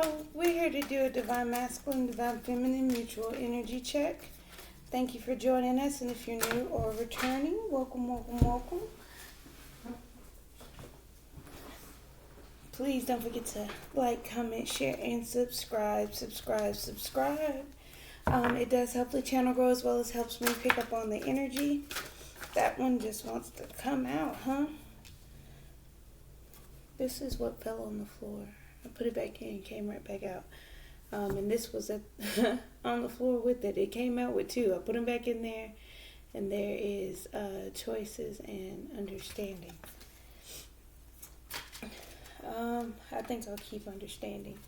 So, we're here to do a Divine Masculine, Divine Feminine mutual energy check. Thank you for joining us, and if you're new or returning, welcome, welcome, welcome. Please don't forget to like, comment, share, and subscribe. It does help the channel grow as well as helps me pick up on the energy. That one just wants to come out, huh? This is what fell on the floor. I put it back in and came right back out. And this was on the floor with it. It came out with two. I put them back in there, and there is choices and understanding. I think I'll keep understanding.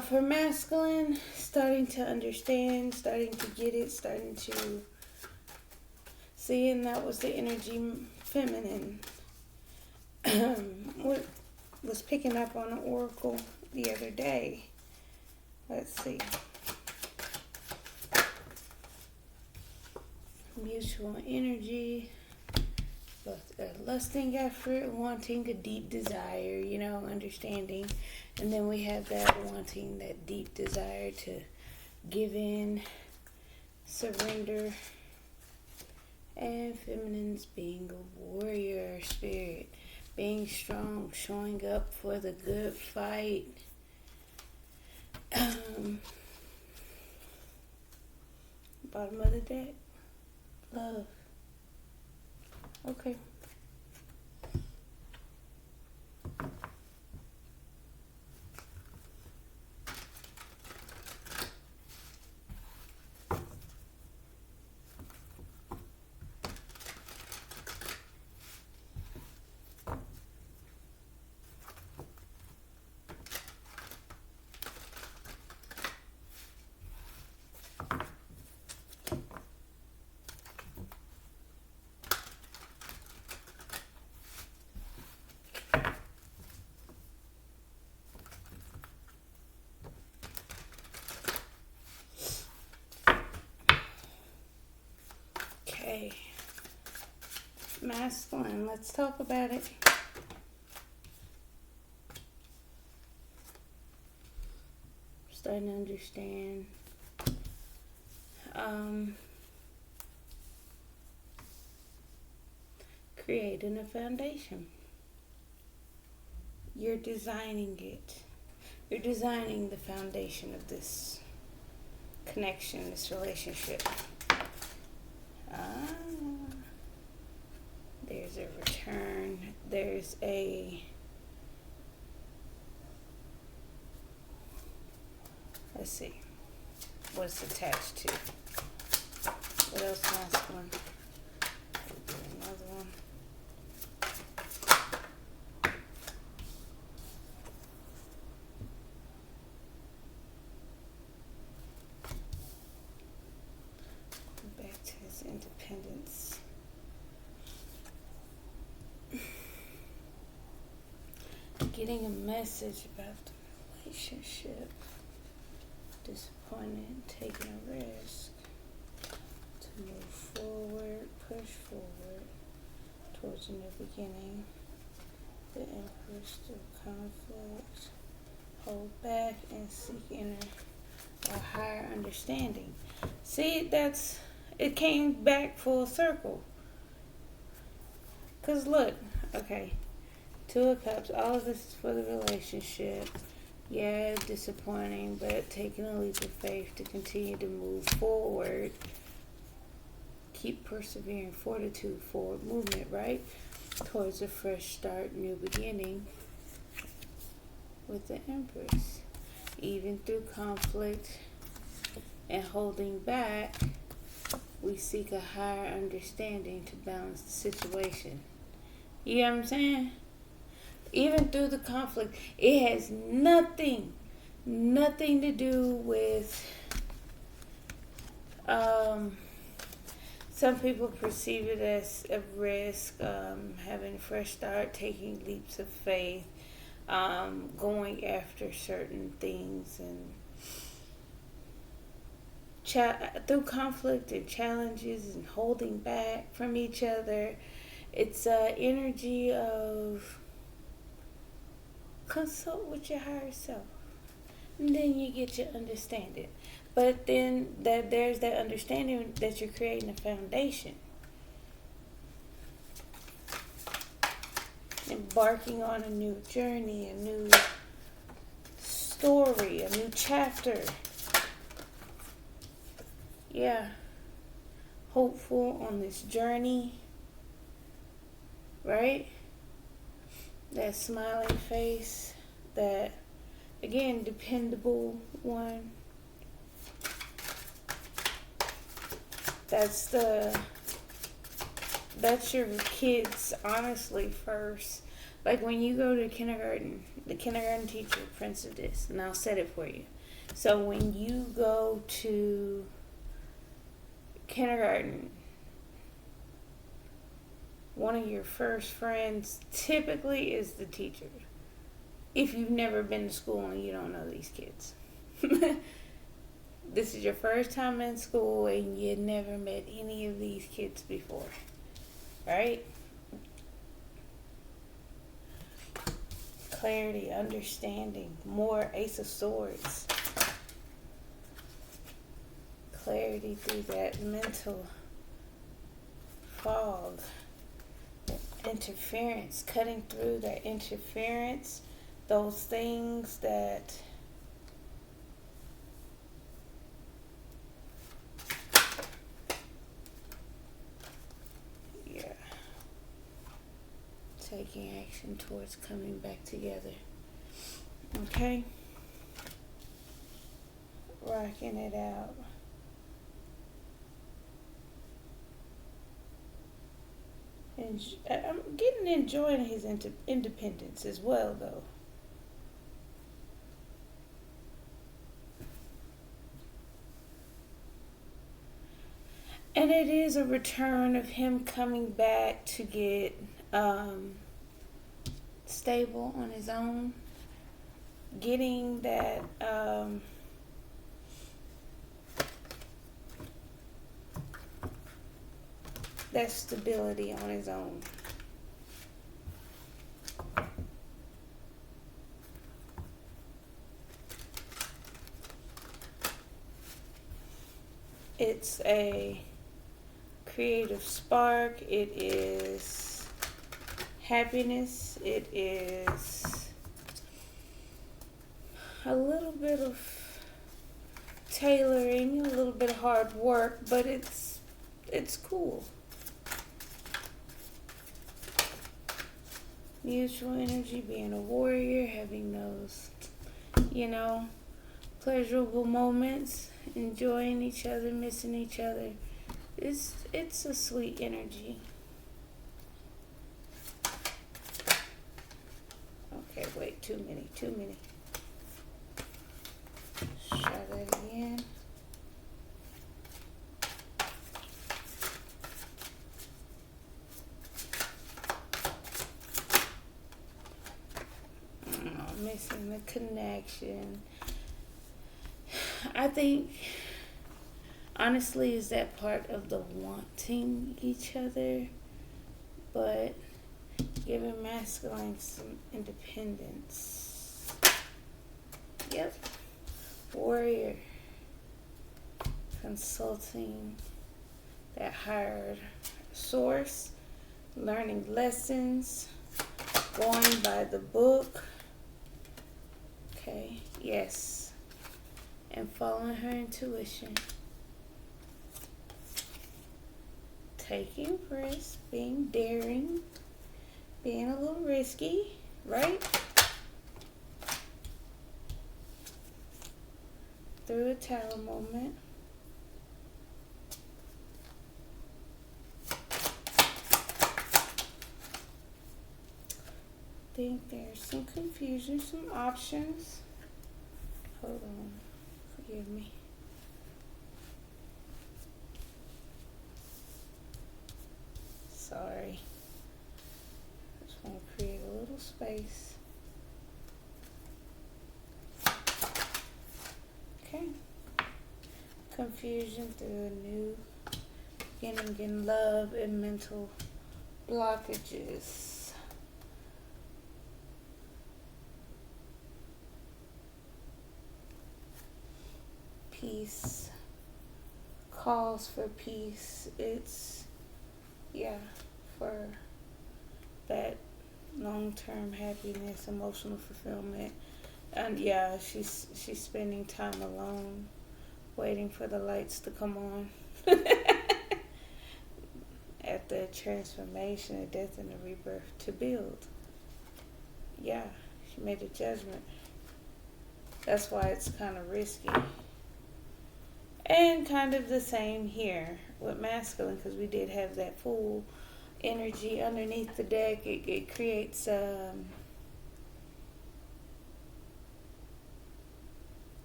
For masculine, starting to understand, starting to get it, starting to see, and that was the energy feminine. What was picking up on an oracle the other day. Let's see. Mutual energy, both a lusting effort, wanting a deep desire, understanding. And then we have that wanting, that deep desire to give in, surrender. And feminine's being a warrior spirit. Being strong, showing up for the good fight. Bottom of the deck, love. Okay. Okay. Masculine, let's talk about it. Starting to understand. Creating a foundation. You're designing it. You're designing the foundation of this connection, this relationship. There's a return. There's a... Let's see. What's attached to? What else, masculine? Another one. Back to his independence. Getting a message about the relationship. Disappointed, taking a risk. To move forward, push forward towards a new beginning. The Empress through conflict. Hold back and seek inner or higher understanding. See, it came back full circle. Because look, okay, Two of Cups, all of this is for the relationship. Yeah, disappointing, but taking a leap of faith to continue to move forward. Keep persevering, fortitude, forward movement, right? Towards a fresh start, new beginning with the Empress. Even through conflict and holding back, we seek a higher understanding to balance the situation. You know what I'm saying? Even through the conflict, it has nothing to do with, some people perceive it as a risk, having a fresh start, taking leaps of faith, going after certain things, and through conflict and challenges and holding back from each other. It's an energy of consult with your higher self. and then you get your understanding. But then there's that understanding that you're creating a foundation. Embarking on a new journey, a new story, a new chapter. Yeah. Hopeful on this journey. Right? That smiling face. That, again, dependable one. That's your kids, honestly, first. Like when you go to kindergarten, the kindergarten teacher printed this, and I'll set it for you. So when you go to kindergarten, one of your first friends typically is the teacher. If you've never been to school and you don't know these kids. This is your first time in school and you never met any of these kids before. Right? Clarity, understanding, more Ace of Swords. Clarity through that mental fog. Interference, cutting through that interference. Those things that taking action towards coming back together. Okay? Rocking it out. And I'm enjoying his independence as well, though. And it is a return of him coming back to get stable on his own, getting that that stability on his own. It's a creative spark. It is happiness. It is a little bit of tailoring, a little bit of hard work, but it's cool. Mutual energy, being a warrior, having those, pleasurable moments, enjoying each other, missing each other. It's a sweet energy. Okay, wait, too many. Try that again. Missing the connection. I think, honestly, is that part of the wanting each other, but giving masculine some independence. Yep. Warrior. Consulting that higher source. Learning lessons. Going by the book. Okay. Yes. And following her intuition. Taking risks. Being daring. Being a little risky. Right? Through a tower moment. I think there's some confusion, some options. Hold on. Forgive me. Sorry. Just want to create a little space. Okay. Confusion through a new beginning in love and mental blockages. peace, calls for peace. It's, yeah, for that long-term happiness, emotional fulfillment. And yeah, she's spending time alone, waiting for the lights to come on. At the transformation, the death, and the rebirth to build. Yeah, she made a judgment. That's why it's kind of risky. And kind of the same here with masculine, because we did have that Fool energy underneath the deck. It creates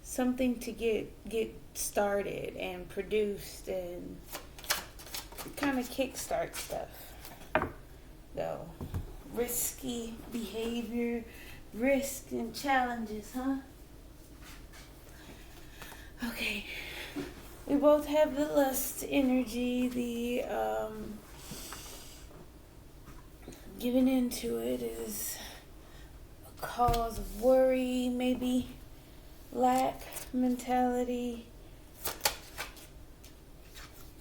something to get started and produced and kind of kickstart stuff. Though risky behavior, risk and challenges, huh? Okay. We both have the lust energy, the giving into it is a cause of worry, maybe lack mentality.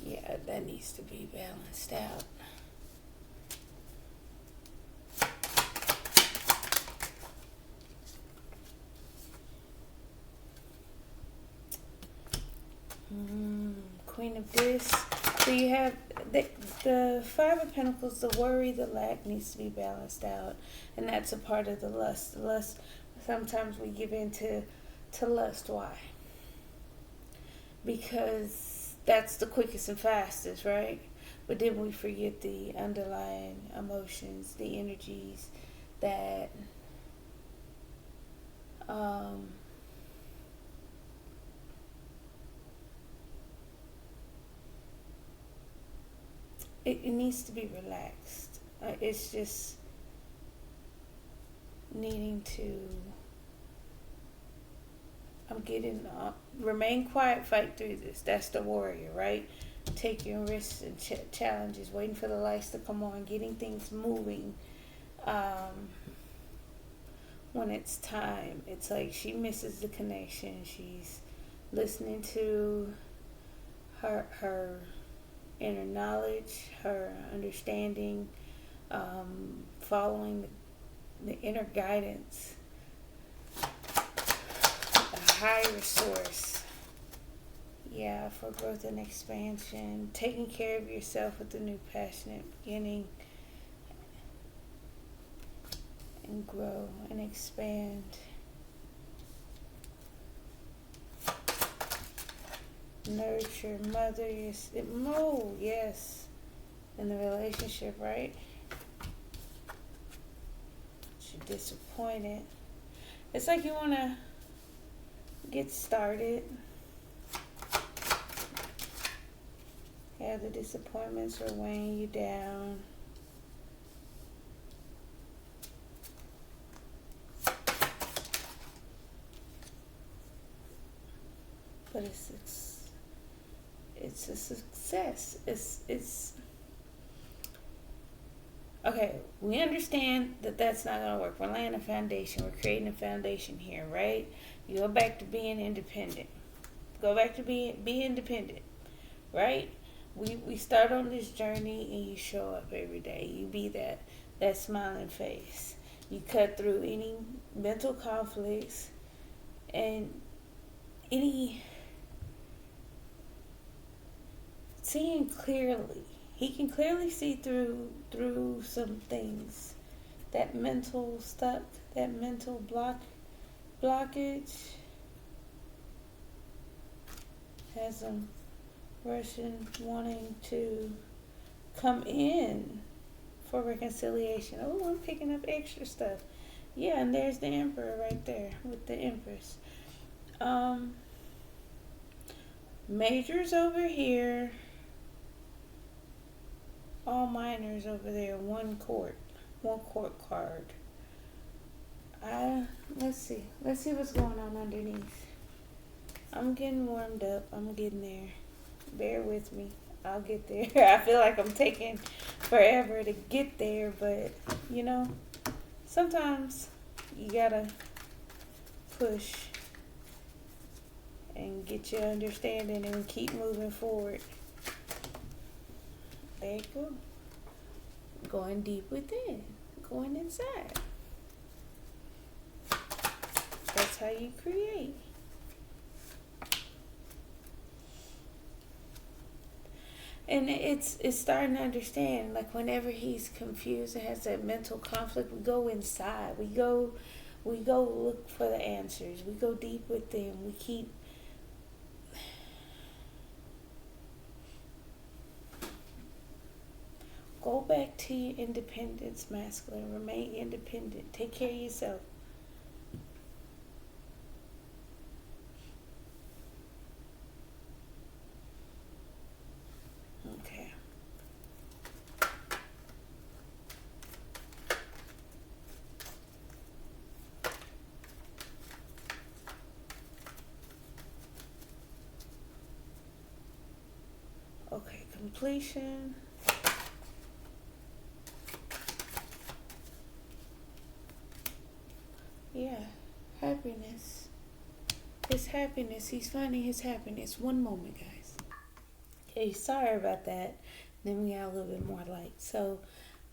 Yeah, that needs to be balanced out. Queen of Discs. So you have the Five of Pentacles, the worry, the lack needs to be balanced out. And that's a part of the lust. The lust, sometimes we give in to lust. Why? Because that's the quickest and fastest, right? But then we forget the underlying emotions, the energies that it needs to be relaxed. It's just needing to, remain quiet, fight through this. That's the warrior, right? Taking risks and challenges, waiting for the lights to come on, getting things moving. When it's time, it's like she misses the connection. She's listening to her inner knowledge, her understanding, following the inner guidance, the higher source. Yeah, for growth and expansion, taking care of yourself with a new passionate beginning, and grow and expand. Nurture, mother, yes, in the relationship, right? You're disappointed. It's like you want to get started. Yeah, the disappointments are weighing you down. But it's a success. It's okay. We understand that that's not gonna work. We're laying a foundation. We're creating a foundation here, right? You go back to being independent. Go back to be independent, right? We start on this journey, and you show up every day. You be that smiling face. You cut through any mental conflicts and any seeing clearly. He can clearly see through some things. That mental stuck, that mental blockage has him rushing, wanting to come in for reconciliation. Oh, I'm picking up extra stuff. Yeah, and there's the Emperor right there with the Empress. Majors over here. All minors over there. One court card. Let's see what's going on underneath. I'm getting warmed up. I'm getting there. Bear with me. I'll get there. I feel like I'm taking forever to get there, but sometimes you gotta push and get your understanding and keep moving forward. There you go. Going deep within, going inside. That's how you create. And it's starting to understand, like whenever he's confused and has that mental conflict, we go inside. We go look for the answers. We go deep within. We keep go back to your independence, masculine. Remain independent. Take care of yourself. Okay. Okay, completion. Yeah, happiness. His happiness. He's finding his happiness. One moment, guys. Okay, sorry about that. Then we got a little bit more light. So,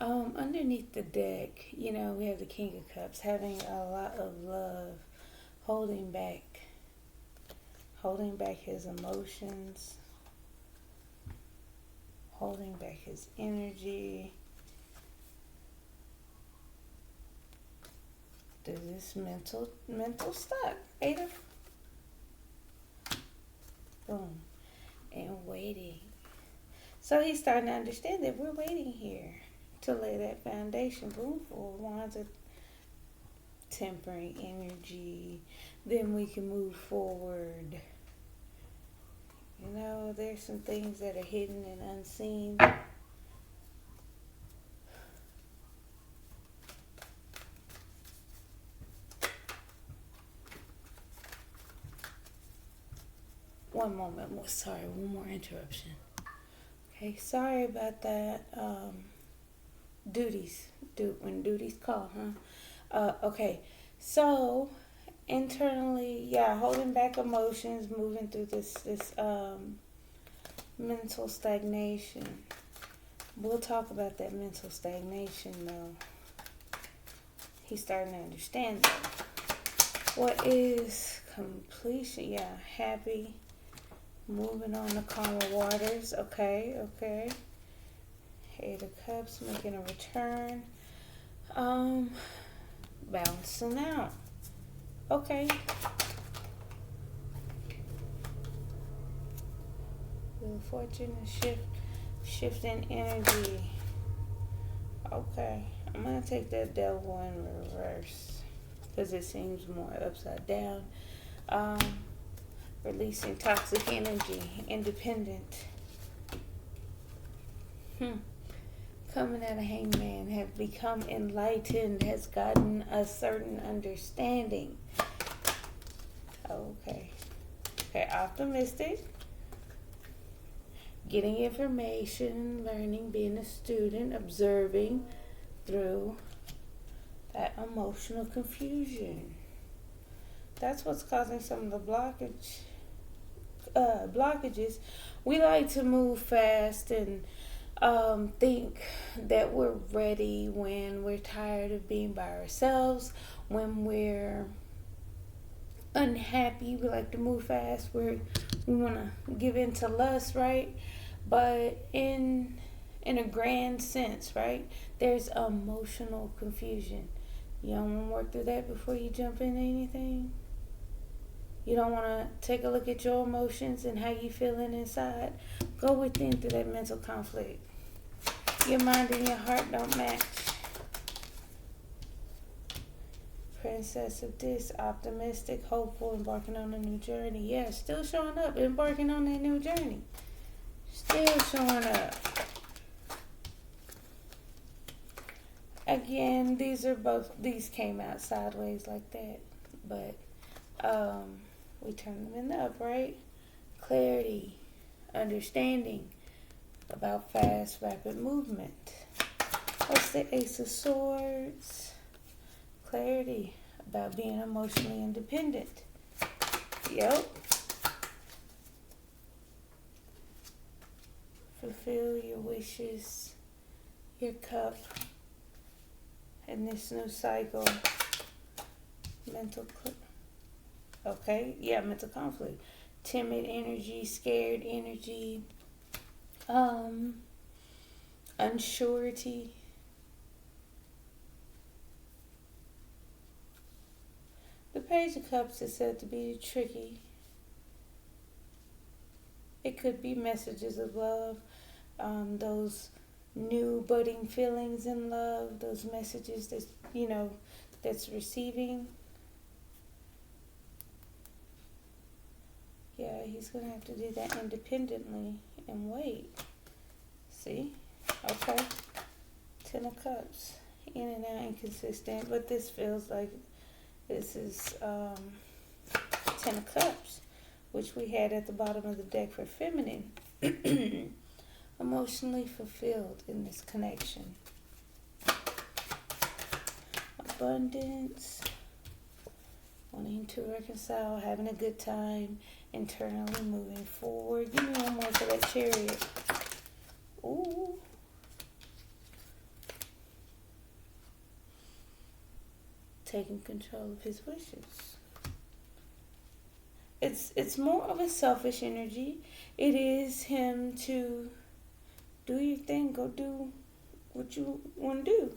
underneath the deck, we have the King of Cups having a lot of love, holding back his emotions, holding back his energy. There's this mental stuck. Eight of boom. And waiting. So he's starting to understand that we're waiting here to lay that foundation. Boom, Four of Wands of tempering energy. Then we can move forward. There's some things that are hidden and unseen. One moment more. Sorry, one more interruption. Okay, sorry about that. When duties call, huh? Okay, so internally, holding back emotions, moving through this mental stagnation. We'll talk about that mental stagnation though. He's starting to understand that. What is completion? Yeah, happy. Moving on to calmer waters. Okay. Eight of Cups making a return. Bouncing out. Okay. Wheel of Fortune and shifting energy. Okay. I'm gonna take that Devil in reverse because it seems more upside down. Releasing toxic energy, independent. Coming out of Hangman, have become enlightened, has gotten a certain understanding. Okay, optimistic. Getting information, learning, being a student, observing through that emotional confusion. That's what's causing some of the blockages. We like to move fast and think that we're ready when we're tired of being by ourselves, when we're unhappy. We like to move fast. We want to give in to lust, right? But in a grand sense, right, there's emotional confusion. You don't want to work through that before you jump into anything? You don't want to take a look at your emotions and how you feeling inside? Go within through that mental conflict. Your mind and your heart don't match. Princess of this, optimistic, hopeful, embarking on a new journey. Yeah, still showing up, embarking on that new journey. Still showing up. Again, these came out sideways like that, but we turn them in the upright. Clarity, understanding about fast, rapid movement. What's the Ace of Swords? Clarity about being emotionally independent. Yep. fulfill your wishes, your cup, in this new cycle. Mental mental conflict. Timid energy, scared energy, unsurety. The Page of Cups is said to be tricky. It could be messages of love, those new budding feelings in love, those messages that, that's receiving. Yeah, he's going to have to do that independently and wait. See? Okay. Ten of Cups. In and out, inconsistent. But this feels like this is Ten of Cups, which we had at the bottom of the deck for feminine. Emotionally fulfilled in this connection. Abundance. Wanting to reconcile, having a good time, internally moving forward. Give me one more for that Chariot. Ooh. Taking control of his wishes. It's more of a selfish energy. It is him to do your thing, go do what you want to do.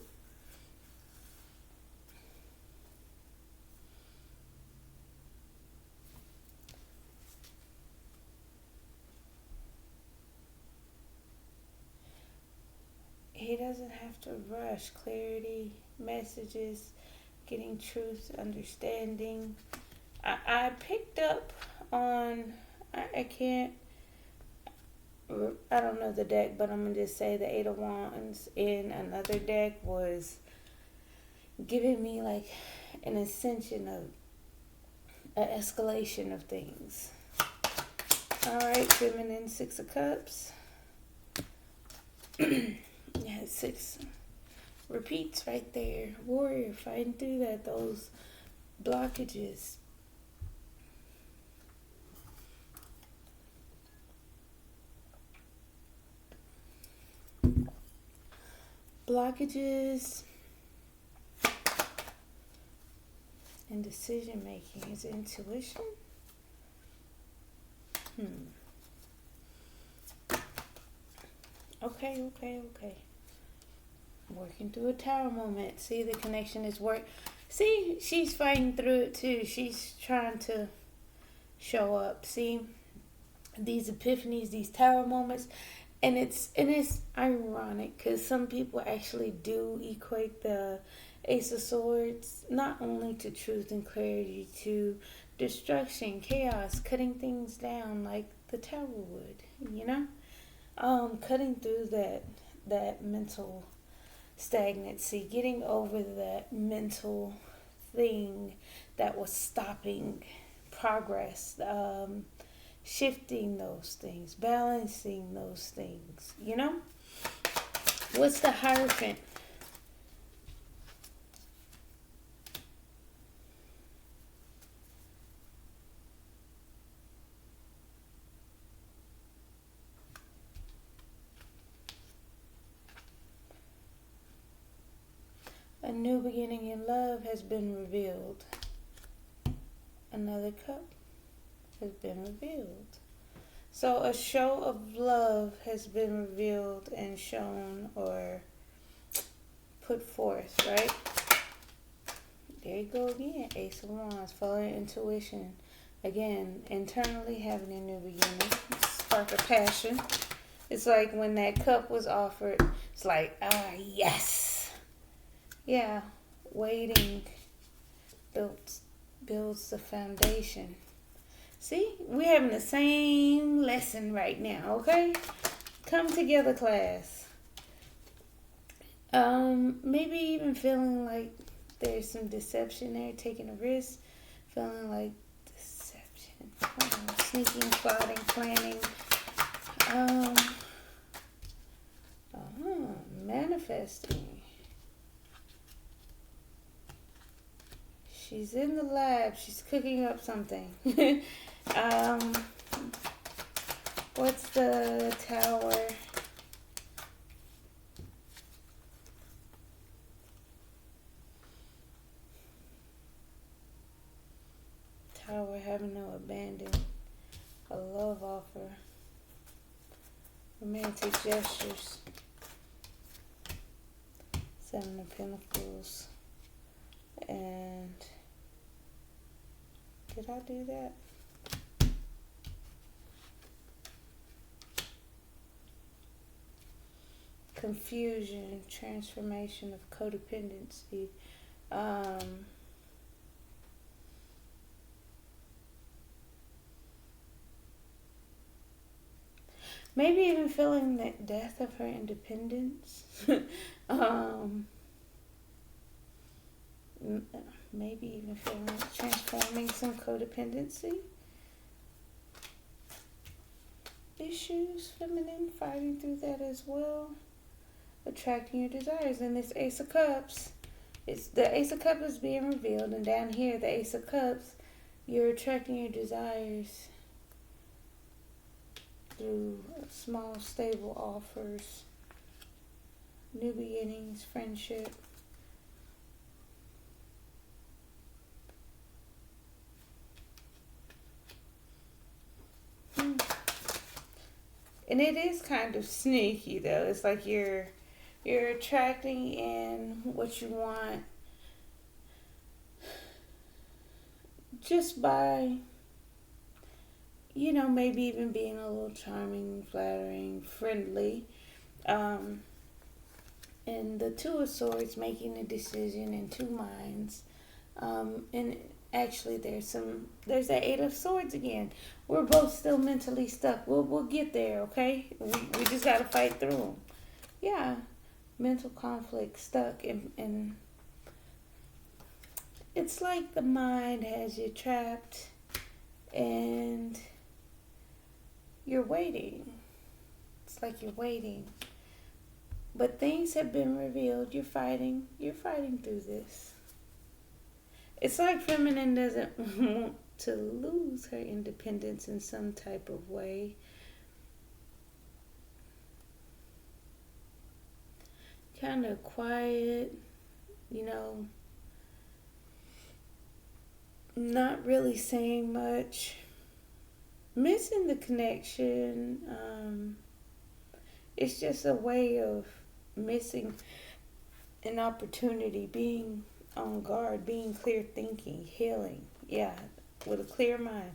He doesn't have to rush. Clarity, messages, getting truth, understanding. I picked up on, I don't know the deck, but I'm going to just say the Eight of Wands in another deck was giving me like an ascension of, an escalation of things. Alright, feminine, Six of Cups. Yeah, 6 repeats right there. Warrior, fighting through that, those blockages. Blockages and decision making. Is it intuition? Okay. Working through a tower moment. See, the connection is work. See, she's fighting through it too. She's trying to show up. See, these epiphanies, these tower moments. And it's ironic because some people actually do equate the Ace of Swords not only to truth and clarity, to destruction, chaos, cutting things down like the tower would, cutting through that mental stagnancy, getting over that mental thing that was stopping progress, shifting those things, balancing those things, What's the Hierophant? A new beginning in love has been revealed. Another cup has been revealed. So a show of love has been revealed and shown or put forth, right? There you go again. Ace of Wands, following intuition. Again, internally having a new beginning. Spark of passion. It's like when that cup was offered, it's like, yes. Yeah, waiting builds the foundation. See, we're having the same lesson right now, okay? Come together, class. Maybe even feeling like there's some deception there, taking a risk, feeling like deception, sneaking, plotting, planning, manifesting. She's in the lab. She's cooking up something. What's the Tower? Tower, having no abandon. A love offer. Romantic gestures. Seven of Pentacles. And did I do that? Confusion, transformation of codependency. Maybe even feeling the death of her independence. Maybe even feeling transforming some codependency issues, feminine, fighting through that as well. Attracting your desires. And this Ace of Cups, it's the Ace of Cups is being revealed, and down here the Ace of Cups, you're attracting your desires through small, stable offers, new beginnings, friendship. And it is kind of sneaky though. It's like you're attracting in what you want just by, maybe even being a little charming, flattering, friendly. And the Two of Swords, making a decision in two minds. And actually there's that Eight of Swords again. We're both still mentally stuck. We'll get there, okay? We just gotta fight through them. Yeah, mental conflict, stuck, and it's like the mind has you trapped, and you're waiting. It's like you're waiting, but things have been revealed. You're fighting through this. It's like feminine doesn't want to lose her independence in some type of way. Kind of quiet, not really saying much. Missing the connection. It's just a way of missing an opportunity, being on guard, being clear thinking, healing. Yeah, with a clear mind.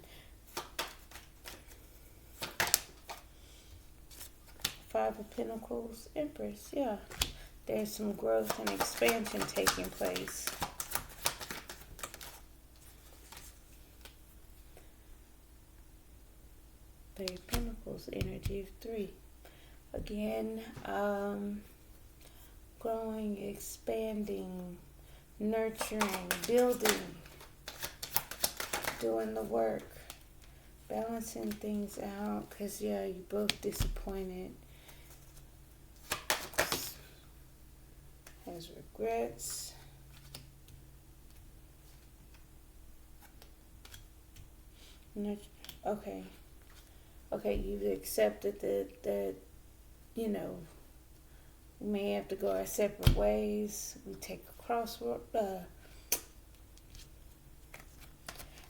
Five of Pentacles, Empress. Yeah, there's some growth and expansion taking place. Three of Pentacles, energy of three. Again, growing, expanding, nurturing, building, doing the work, balancing things out, because you're both disappointed, has regrets. Okay, you've accepted that we may have to go our separate ways. We take a crossroad.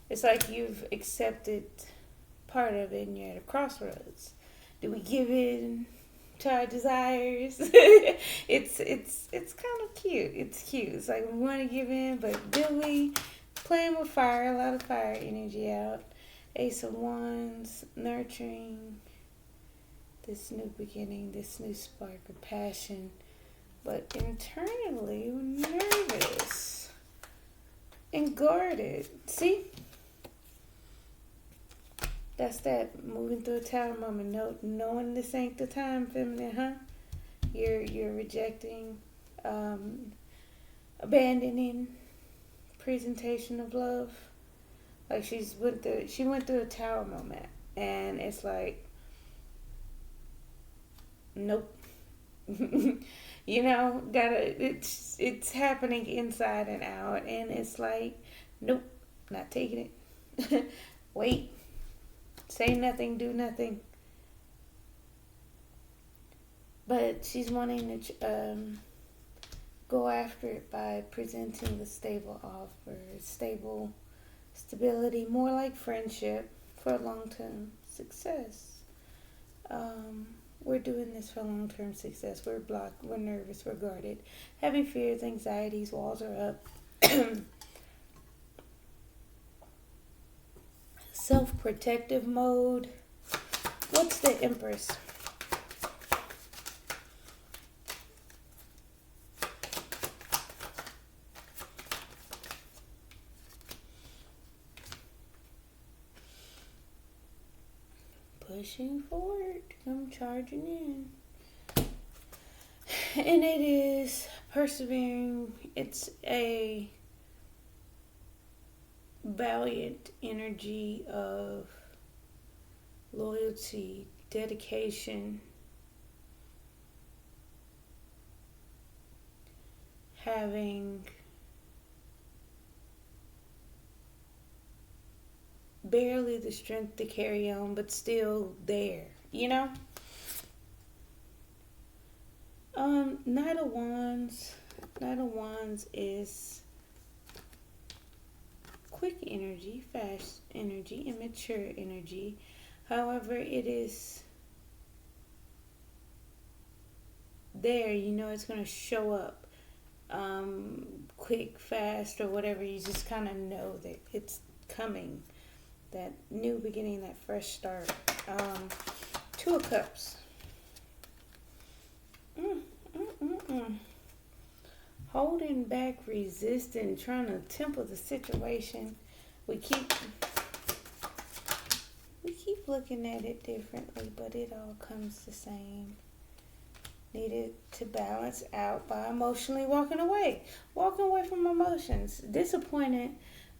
It's like you've accepted part of it and you're at a crossroads. Do we give in to our desires? It's kind of cute. It's cute. It's like we want to give in, but do we? Playing with fire, a lot of fire energy out. Ace of Wands, nurturing this new beginning, this new spark of passion. But internally, we're nervous and guarded. See? That's that moving through a tower moment. Knowing this ain't the time, feminine, huh? You're rejecting, abandoning presentation of love. Like she went through a tower moment, and it's like, nope. It's happening inside and out, and it's like, nope, not taking it. Wait, say nothing, do nothing. But she's wanting to go after it by presenting the stable offer, stable Stability, more like friendship for long-term success. We're doing this for long-term success. We're blocked, we're nervous, we're guarded. Having fears, anxieties, walls are up. Self-protective mode. What's the Empress? Pushing forward, I'm charging in. And it is persevering. It's a valiant energy of loyalty, dedication, having barely the strength to carry on, but still there, you know? Knight of Wands. Knight of Wands is quick energy, fast energy, immature energy. However, it is there, you know, it's going to show up quick, fast, or whatever. You just kind of know that it's coming. That new beginning, that fresh start. Two of Cups. Holding back, resisting, trying to temper the situation. We keep looking at it differently, but it all comes the same. Needed to balance out by emotionally walking away from emotions. Disappointed,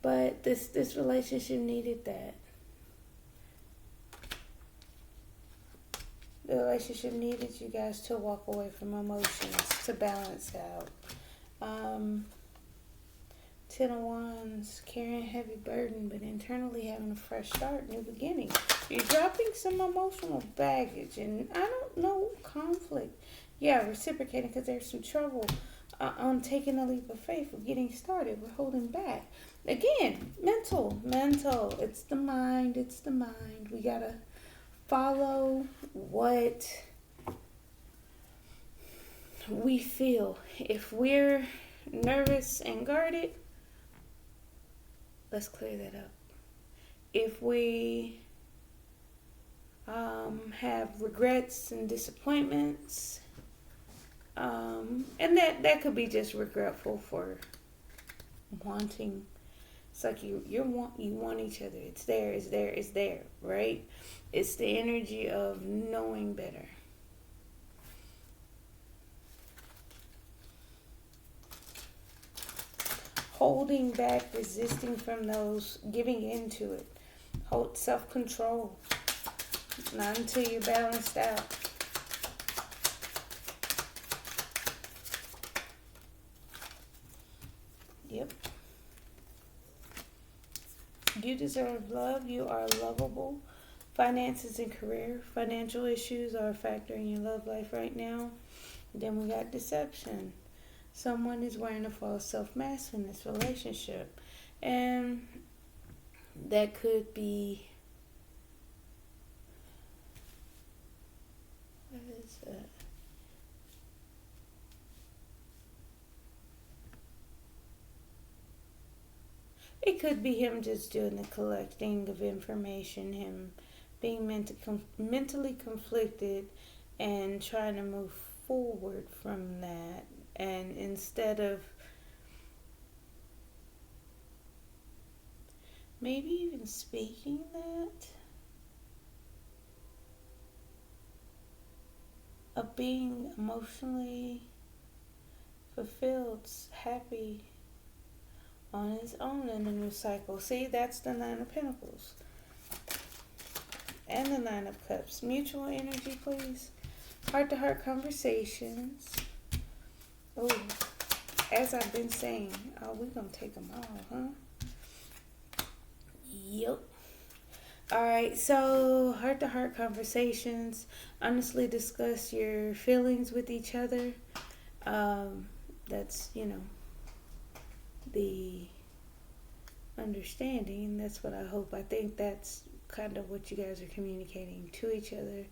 but this relationship needed that. The relationship needed you guys to walk away from emotions to balance out. 10 of Wands, carrying a heavy burden, but internally having a fresh start, new beginning. You're dropping some emotional baggage, and I don't know, conflict. Yeah, reciprocating because there's some trouble on taking a leap of faith or getting started. We're holding back. Again, mental. It's the mind. We gotta follow what we feel. If we're nervous and guarded, let's clear that up. If we have regrets and disappointments, and that could be just regretful for wanting. It's like you want each other. It's there, right? It's the energy of knowing better. Holding back, resisting from those, giving into it. Hold self-control. Not until you're balanced out. Yep. You deserve love. You are lovable. Finances and career. Financial issues are a factor in your love life right now. Then we got deception. Someone is wearing a false self-mask in this relationship. And that could be... What is that? It could be him just doing the collecting of information, him being mentally conflicted and trying to move forward from that. And instead of maybe even speaking that, of being emotionally fulfilled, happy on his own in a new cycle. See, that's the Nine of Pentacles. And the Nine of Cups. Mutual energy, please. Heart-to-heart conversations. Oh, as I've been saying, we're going to take them all, huh? Yep. Alright, so heart-to-heart conversations. Honestly discuss your feelings with each other. That's, the understanding, and that's what I hope. I think that's kind of what you guys are communicating to each other.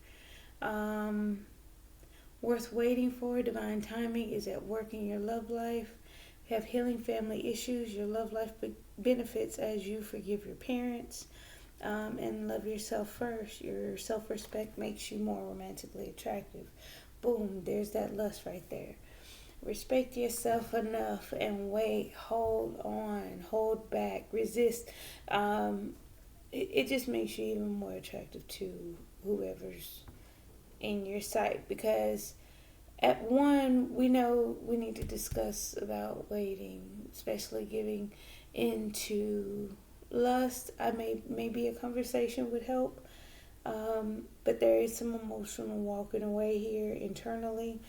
Worth waiting for, divine timing is at work in your love life. Have healing family issues, your love life benefits as you forgive your parents. And love yourself first. Your self-respect makes you more romantically attractive. Boom, there's that lust right there. Respect yourself enough and wait, hold on, hold back, resist. It just makes you even more attractive to whoever's in your sight, because at one, we know we need to discuss about waiting, especially giving into lust. Maybe a conversation would help, but there is some emotional walking away here internally.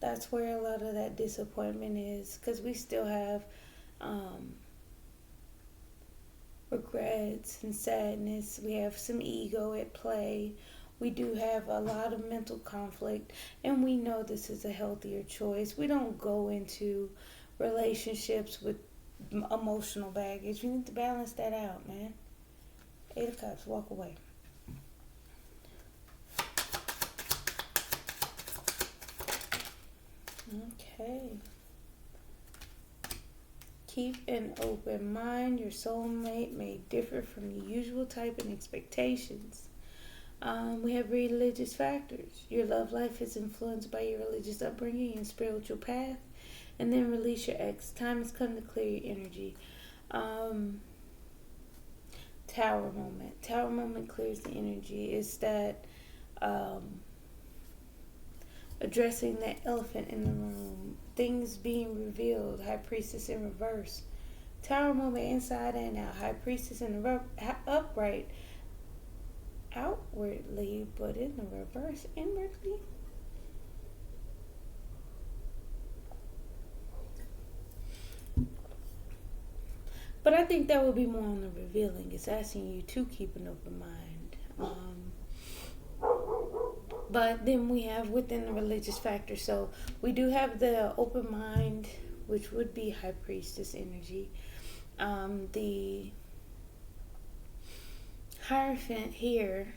That's where a lot of that disappointment is, because we still have regrets and sadness. We have some ego at play. We do have a lot of mental conflict, and we know this is a healthier choice. We don't go into relationships with emotional baggage. We need to balance that out, man. 8 of Cups, walk away. Okay. Keep an open mind. Your soulmate may differ from the usual type and expectations. We have religious factors. Your love life is influenced by your religious upbringing and spiritual path. And then release your ex. Time has come to clear your energy. Tower moment. Tower moment clears the energy. It's that addressing that elephant in the room. Things being revealed. High Priestess in reverse. Tower moment inside and out. High Priestess in the upright. Outwardly, but in the reverse inwardly. But I think that would be more on the revealing. It's asking you to keep an open mind. But then we have within the religious factor. So we do have the open mind, which would be High Priestess energy. The Hierophant here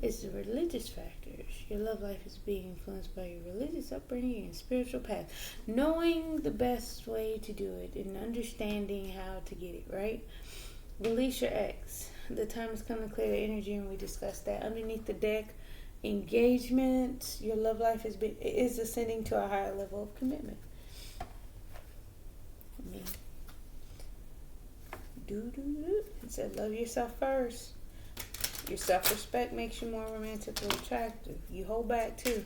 is the religious factors. Your love life is being influenced by your religious upbringing and spiritual path. Knowing the best way to do it and understanding how to get it right. Release your ex. The time has come to clear the energy, and we discussed that. Underneath the deck, engagement. Your love life is ascending to a higher level of commitment. It said, love yourself first. Your self-respect makes you more romantically attractive. You hold back too.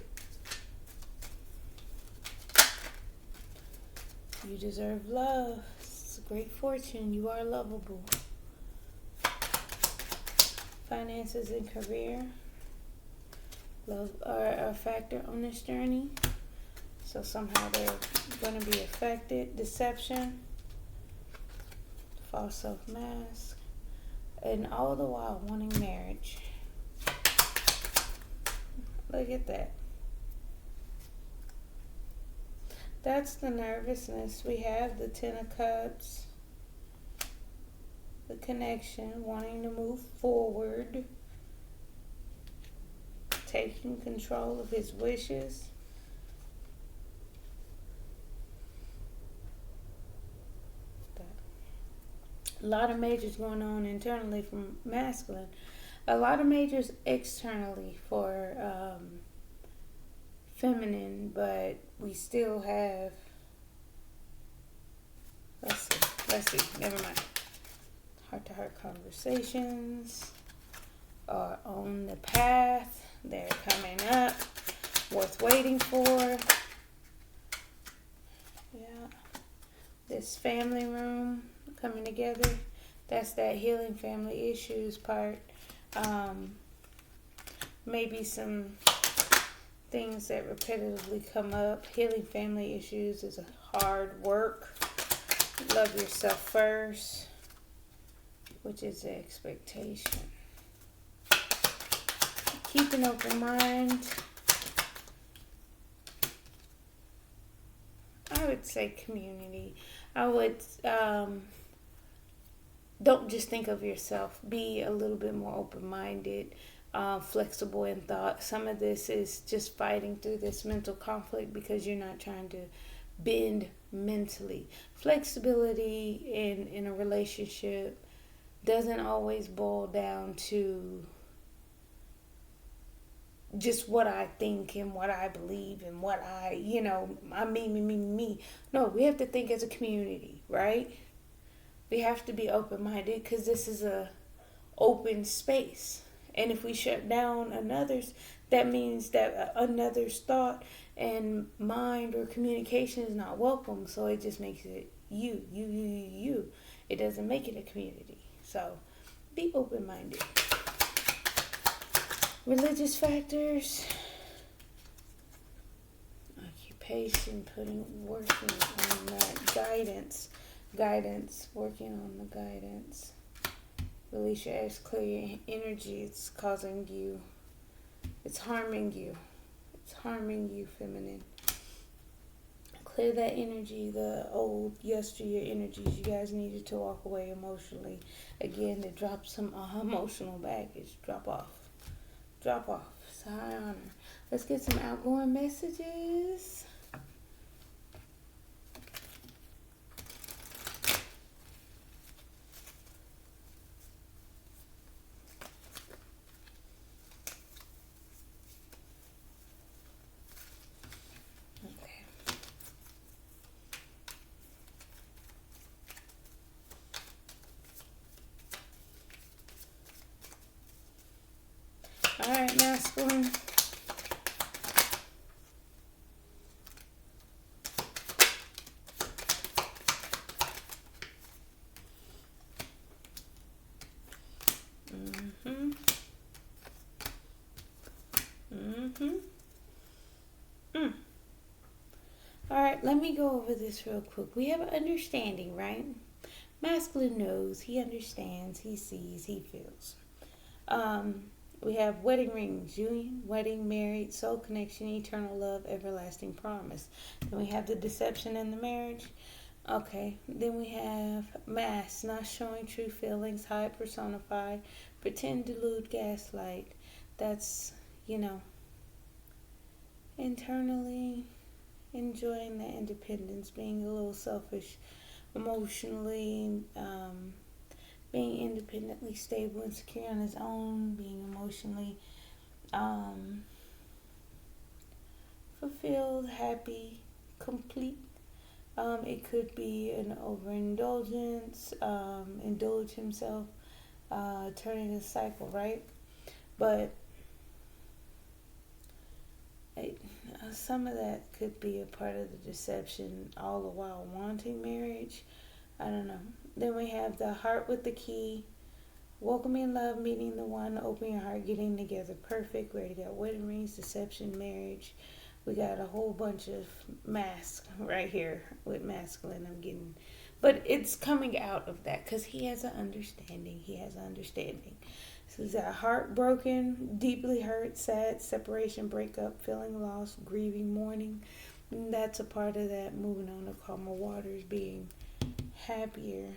You deserve love. It's a great fortune. You are lovable. Finances and career. Love are a factor on this journey. So somehow they're going to be affected. Deception. False self-mask. And all the while wanting marriage. Look at that. That's the nervousness. We have the 10 of Cups. The connection. Wanting to move forward. Taking control of his wishes. A lot of majors going on internally from masculine. A lot of majors externally for feminine, but we still have, let's see, never mind. Heart-to-heart conversations are on the path. They're coming up. Worth waiting for. Yeah. This family room coming together. That's that healing family issues part. Maybe some things that repetitively come up. Healing family issues is a hard work. Love yourself first, which is the expectation. Keep an open mind. I would say community. I would don't just think of yourself. Be a little bit more open-minded, flexible in thought. Some of this is just fighting through this mental conflict because you're not trying to bend mentally. Flexibility in a relationship doesn't always boil down to just what I think and what I believe and what I me. No, we have to think as a community, right? We have to be open-minded because this is a open space. And if we shut down another's, that means that another's thought and mind or communication is not welcome. So it just makes it you. It doesn't make it a community. So be open-minded. Religious factors. Occupation, working on that. Guidance, working on the guidance. Release your ex, clear your energy. It's harming you. It's harming you, feminine. Clear that energy, the old yesteryear energies. You guys needed to walk away emotionally. Again, to drop some emotional baggage. Drop off. It's a high honor. Let's get some outgoing messages. All right, masculine. All right, let me go over this real quick. We have an understanding, right? Masculine knows, he understands, he sees, he feels. We have wedding rings, union, wedding, married, soul connection, eternal love, everlasting promise. Then we have the deception in the marriage. Okay, then we have mask, not showing true feelings, hide, personify, pretend, delude, gaslight. That's, internally enjoying the independence, being a little selfish, emotionally, being independently stable and secure on his own, being emotionally fulfilled, happy, complete. It could be an overindulgence, indulge himself, turning a cycle, right? But some of that could be a part of the deception, all the while wanting marriage. I don't know. Then we have the heart with the key, welcoming love, meeting the one, open your heart, getting together, perfect. We already got wedding rings, deception, marriage. We got a whole bunch of masks right here with masculine. But it's coming out of that because he has an understanding. So he's got heartbroken, deeply hurt, sad, separation, breakup, feeling lost, grieving, mourning. And that's a part of that. Moving on to calmer waters, being happier,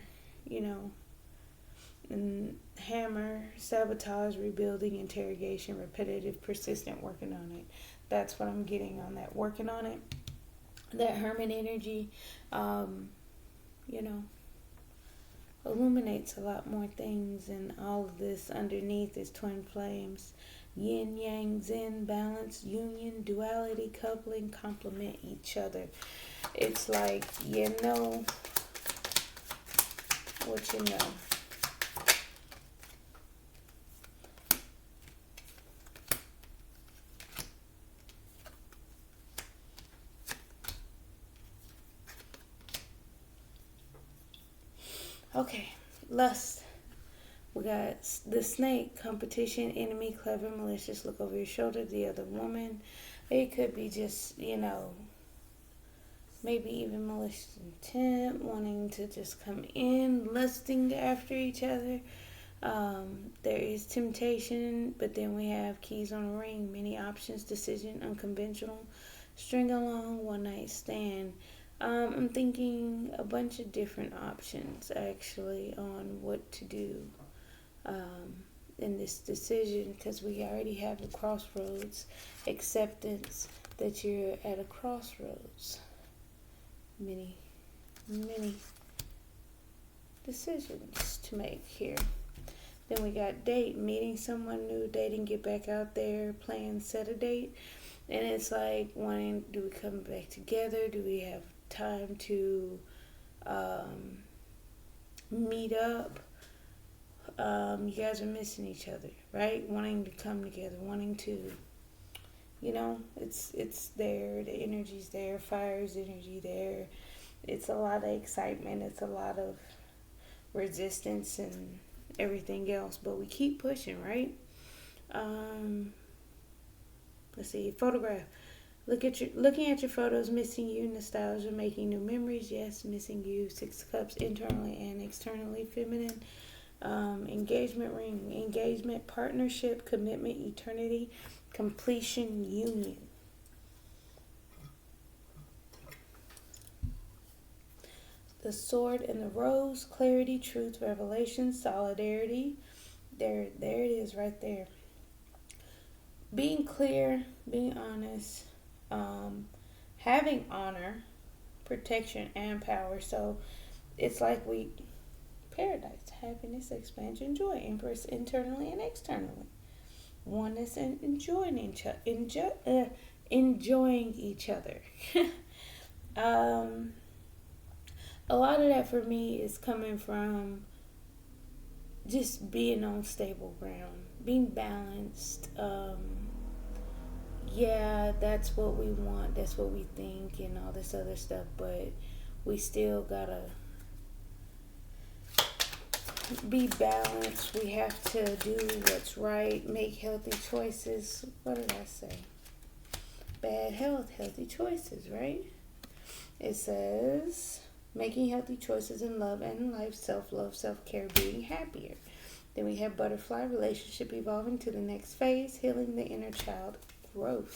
and hammer, sabotage, rebuilding, interrogation, repetitive, persistent, working on it. That's what I'm getting on that, working on it. That hermit energy, illuminates a lot more things, and all of this underneath is twin flames, yin, yang, zen, balance, union, duality, coupling, complement each other. It's like, what you know. Okay, lust. We got the snake, competition, enemy, clever, malicious, look over your shoulder, the other woman. It could be just, maybe even malicious intent, wanting to just come in, lusting after each other. There is temptation, but then we have keys on a ring, many options, decision, unconventional, string along, one night stand. I'm thinking a bunch of different options actually on what to do um, in this decision, because we already have the crossroads acceptance that you're at a crossroads. Many, many decisions to make here. Then we got date, meeting someone new, dating, get back out there, plan, set a date. And it's like wanting, do we come back together? Do we have time to meet up? You guys are missing each other, right? Wanting to come together, wanting to, it's there. The energy's there. Fire's energy there. It's a lot of excitement. It's a lot of resistance and everything else. But we keep pushing, right? Let's see. Photograph. Looking at your photos, missing you, nostalgia, making new memories. Yes, missing you. 6 of Cups, internally and externally, feminine. Engagement ring, engagement, partnership, commitment, eternity, completion, union. The sword and the rose, clarity, truth, revelation, solidarity. There it is right there. Being clear, being honest, having honor, protection, and power. So it's like paradise, happiness, expansion, joy, empress, internally and externally. Oneness and enjoying each other. A lot of that for me is coming from just being on stable ground, being balanced. Yeah, that's what we want, that's what we think, and all this other stuff, but we still gotta be balanced. We have to do what's right, make healthy choices. What did I say? Bad health, healthy choices, right? It says making healthy choices in love and in life, self-love, self-care, being happier. Then we have butterfly, relationship evolving to the next phase, healing the inner child, growth.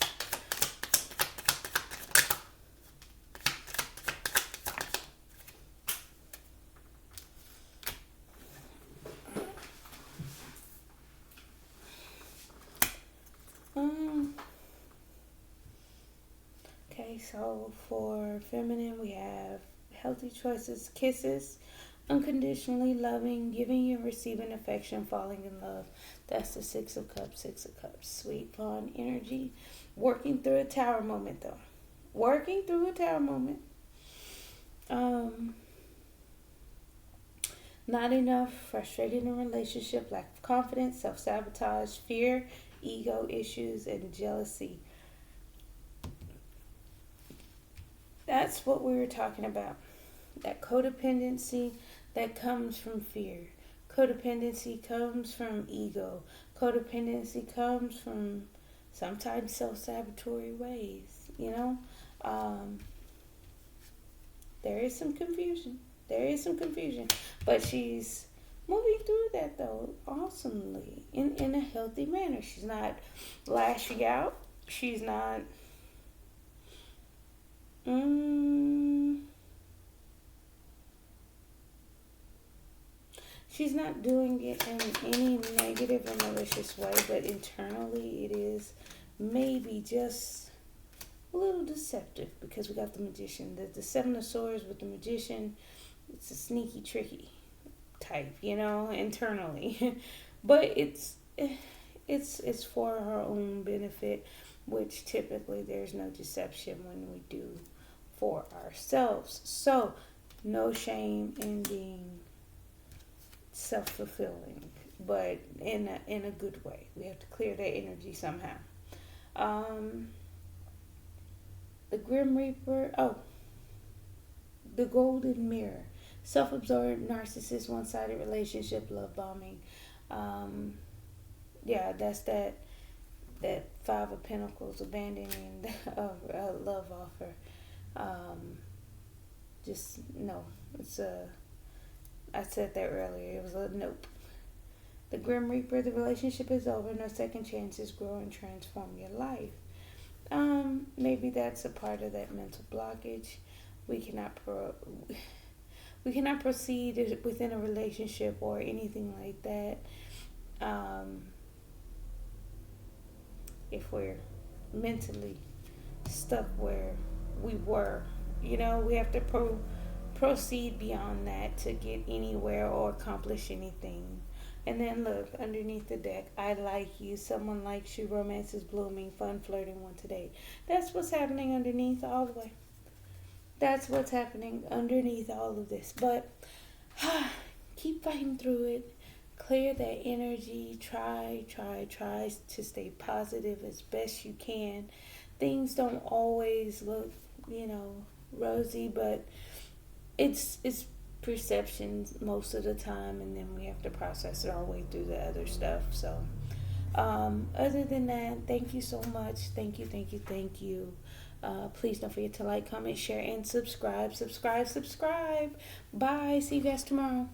Okay, so for feminine, we have healthy choices, kisses, unconditionally loving, giving and receiving affection, falling in love. That's the 6 of Cups, 6 of Cups. Sweet, fun energy. Working through a tower moment, though. Working through a tower moment. Not enough, frustrated in a relationship, lack of confidence, self-sabotage, fear, ego issues, and jealousy. That's what we were talking about. That codependency that comes from fear. Codependency comes from ego. Codependency comes from sometimes self-sabotatory ways, There is some confusion. But she's moving through that, though, awesomely, in a healthy manner. She's not lashing out. She's not... She's not doing it in any negative or malicious way, but internally it is maybe just a little deceptive, because we got the Magician. The 7 of Swords with the Magician, it's a sneaky, tricky type, internally. But it's for her own benefit, which typically there's no deception when we do for ourselves. So no shame in being self-fulfilling, but in a good way. We have to clear that energy somehow. The Grim Reaper, the Golden Mirror, self-absorbed, narcissist, one-sided relationship, love bombing. That's that 5 of Pentacles, abandoning a love offer. Just no, it's I said that earlier. It was a nope. The Grim Reaper, the relationship is over. No second chances. Grow and transform your life. Maybe that's a part of that mental blockage. we cannot we cannot proceed within a relationship or anything like that if we're mentally stuck where we were. We have to proceed beyond that to get anywhere or accomplish anything. And then look, underneath the deck, I like you, someone likes you, romance is blooming, fun flirting one today. That's what's happening underneath all the way. That's what's happening underneath all of this. But keep fighting through it. Clear that energy. Try to stay positive as best you can. Things don't always look, rosy, but it's perceptions most of the time, and then we have to process it our way through the other stuff. So other than that, thank you so much. Thank you. Please don't forget to like, comment, share, and subscribe. Bye. See you guys tomorrow.